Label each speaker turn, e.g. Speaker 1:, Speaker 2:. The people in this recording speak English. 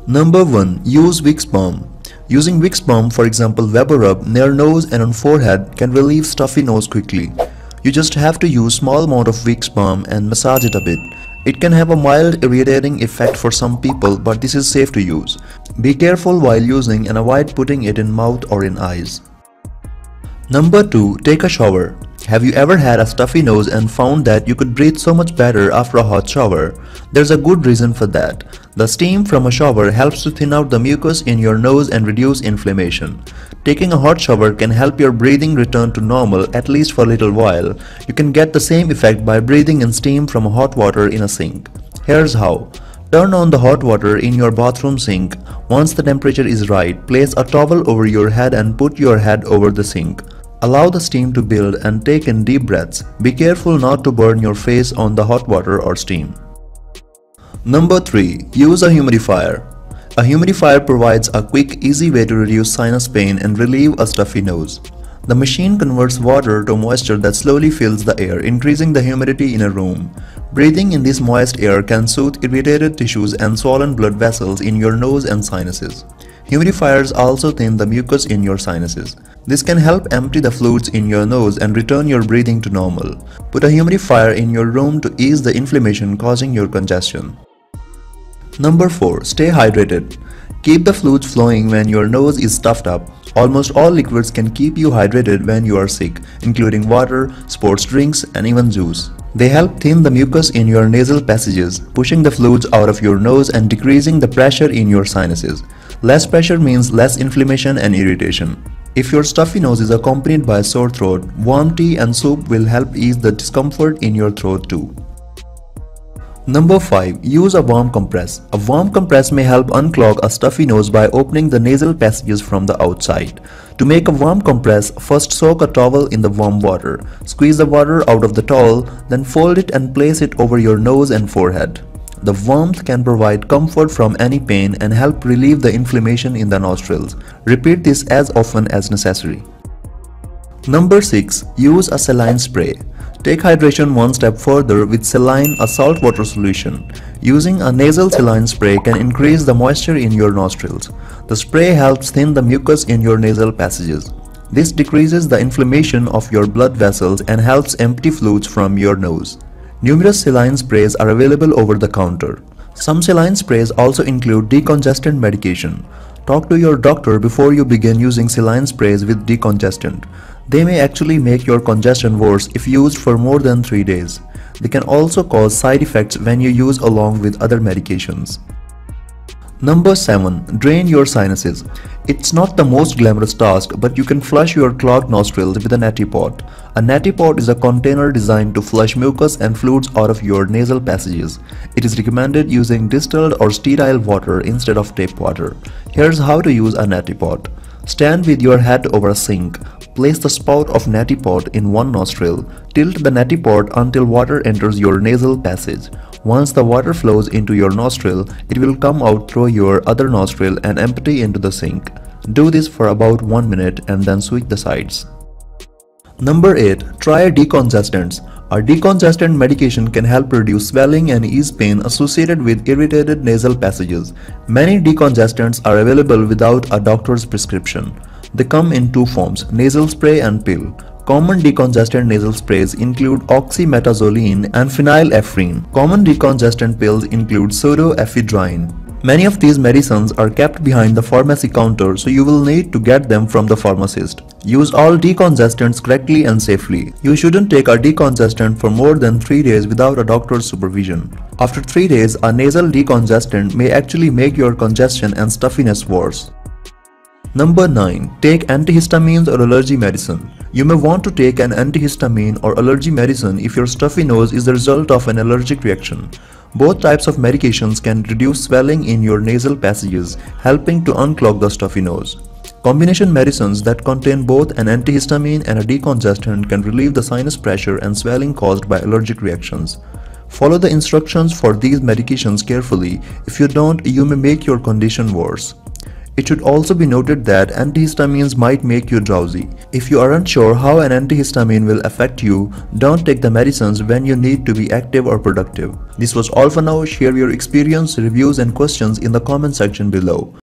Speaker 1: Number 1. Use Vicks balm. Using Vicks balm, for example vapor rub, near nose and on forehead can relieve stuffy nose quickly. You just have to use small amount of Vicks balm and massage it a bit. It can have a mild irritating effect for some people, but this is safe to use. Be careful while using and avoid putting it in mouth or in eyes. Number 2. Take a shower. Have you ever had a stuffy nose and found that you could breathe so much better after a hot shower? There's a good reason for that. The steam from a shower helps to thin out the mucus in your nose and reduce inflammation. Taking a hot shower can help your breathing return to normal, at least for a little while. You can get the same effect by breathing in steam from hot water in a sink. Here's how. Turn on the hot water in your bathroom sink. Once the temperature is right, place a towel over your head and put your head over the sink. Allow the steam to build and take in deep breaths. Be careful not to burn your face on the hot water or steam. Number 3. Use a humidifier. A humidifier provides a quick, easy way to reduce sinus pain and relieve a stuffy nose. The machine converts water to moisture that slowly fills the air, increasing the humidity in a room. Breathing in this moist air can soothe irritated tissues and swollen blood vessels in your nose and sinuses. Humidifiers also thin the mucus in your sinuses. This can help empty the fluids in your nose and return your breathing to normal. Put a humidifier in your room to ease the inflammation causing your congestion. Number 4. Stay hydrated. Keep the fluids flowing when your nose is stuffed up. Almost all liquids can keep you hydrated when you are sick, including water, sports drinks, and even juice. They help thin the mucus in your nasal passages, pushing the fluids out of your nose and decreasing the pressure in your sinuses. Less pressure means less inflammation and irritation. If your stuffy nose is accompanied by a sore throat, warm tea and soup will help ease the discomfort in your throat too. Number 5. Use a warm compress. A warm compress may help unclog a stuffy nose by opening the nasal passages from the outside. To make a warm compress, first soak a towel in the warm water. Squeeze the water out of the towel, then fold it and place it over your nose and forehead. The warmth can provide comfort from any pain and help relieve the inflammation in the nostrils. Repeat this as often as necessary. Number 6. Use a saline spray. Take hydration one step further with saline, a saltwater solution. Using a nasal saline spray can increase the moisture in your nostrils. The spray helps thin the mucus in your nasal passages. This decreases the inflammation of your blood vessels and helps empty fluids from your nose. Numerous saline sprays are available over the counter. Some saline sprays also include decongestant medication. Talk to your doctor before you begin using saline sprays with decongestant. They may actually make your congestion worse if used for more than 3 days. They can also cause side effects when you use along with other medications. Number 7. Drain your sinuses. It's not the most glamorous task, but you can flush your clogged nostrils with a neti pot. A neti pot is a container designed to flush mucus and fluids out of your nasal passages. It is recommended using distilled or sterile water instead of tap water. Here's how to use a neti pot. Stand with your head over a sink. Place the spout of neti pot in one nostril. Tilt the neti pot until water enters your nasal passage. Once the water flows into your nostril, it will come out through your other nostril and empty into the sink. Do this for about 1 minute and then switch the sides. Number 8. Try decongestants. A decongestant medication can help reduce swelling and ease pain associated with irritated nasal passages. Many decongestants are available without a doctor's prescription. They come in two forms, nasal spray and pill. Common decongestant nasal sprays include oxymetazoline and phenylephrine. Common decongestant pills include pseudoephedrine. Many of these medicines are kept behind the pharmacy counter, so you will need to get them from the pharmacist. Use all decongestants correctly and safely. You shouldn't take a decongestant for more than 3 days without a doctor's supervision. After 3 days, a nasal decongestant may actually make your congestion and stuffiness worse. Number 9. Take antihistamines or allergy medicine. You may want to take an antihistamine or allergy medicine if your stuffy nose is the result of an allergic reaction. Both types of medications can reduce swelling in your nasal passages, helping to unclog the stuffy nose. Combination medicines that contain both an antihistamine and a decongestant can relieve the sinus pressure and swelling caused by allergic reactions. Follow the instructions for these medications carefully. If you don't, you may make your condition worse. It should also be noted that antihistamines might make you drowsy. If you aren't sure how an antihistamine will affect you, don't take the medicines when you need to be active or productive. This was all for now. Share your experience, reviews and questions in the comment section below.